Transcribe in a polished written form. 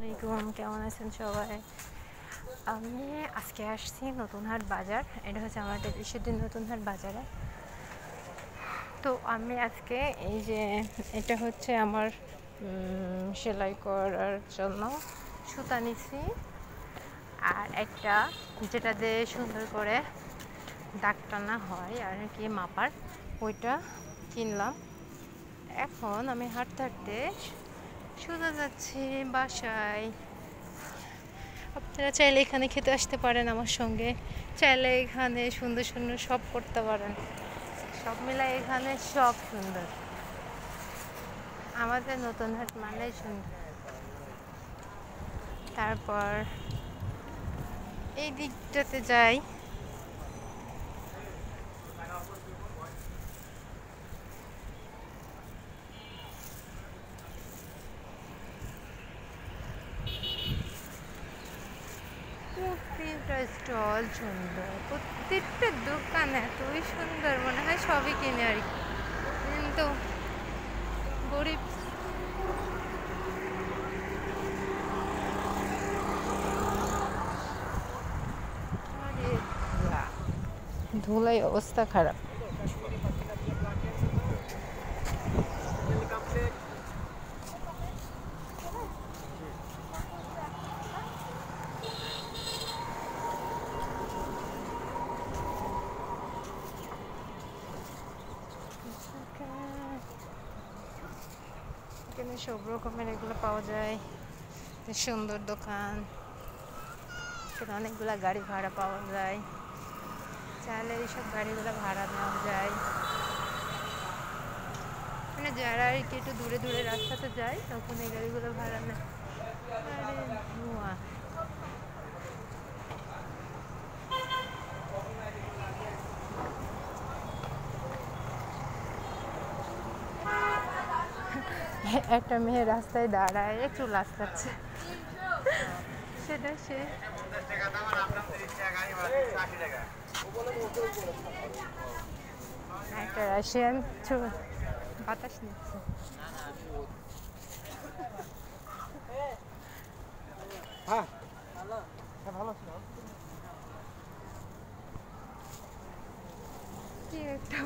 আলাইকুম, কেমন আছেন সবাই? আমি আজকে আসছি নতুনহাট বাজার। এটা হচ্ছে আমাদের ঈশ্বরদীর নতুনহাট বাজারে। তো আমি আজকে এই যে এটা হচ্ছে আমার সেলাই করার জন্য সুতা নিছি, আর একটা যেটা দিয়ে সুন্দর করে দাগ টানা হয় আর কি মাপার, ওইটা কিনলাম। এখন আমি হাঁটতে হাঁটতে সোজা যাচ্ছি বাসায়। আপনারা চাইলে এখানে খেতে আসতে পারেন আমার সঙ্গে, চাইলে এখানে সুন্দর সুন্দর সব করতে পারেন। সব মিলাই এখানে সব সুন্দর। আমাদের নতুন হাট মানে সুন্দর। তারপর এই দিকটাতে যাই। প্রত্যেকটা স্টল সুন্দর, প্রত্যেকটা দোকান এতই সুন্দর, মনে হয় সবই কিনে আর কি। কিন্তু গরিব ধুলাই অবস্থা খারাপ। এখানে সব রকমের এগুলো পাওয়া যায়, সুন্দর দোকান। এখানে অনেকগুলো গাড়ি ভাড়া পাওয়া যায়, চাইলে এইসব গাড়িগুলো ভাড়া নেওয়া যায়। মানে যারা আর কি একটু দূরে দূরে রাস্তাতে যায় তখন এই গাড়িগুলো ভাড়া নেয়। আরে ধোঁয়া! একটা মেয়ে রাস্তায় দাঁড়ায় চুল আঁচড়াচ্ছে, সেটা সে একটা রাশিয়ান বাতাস নিচ্ছে। কি একটা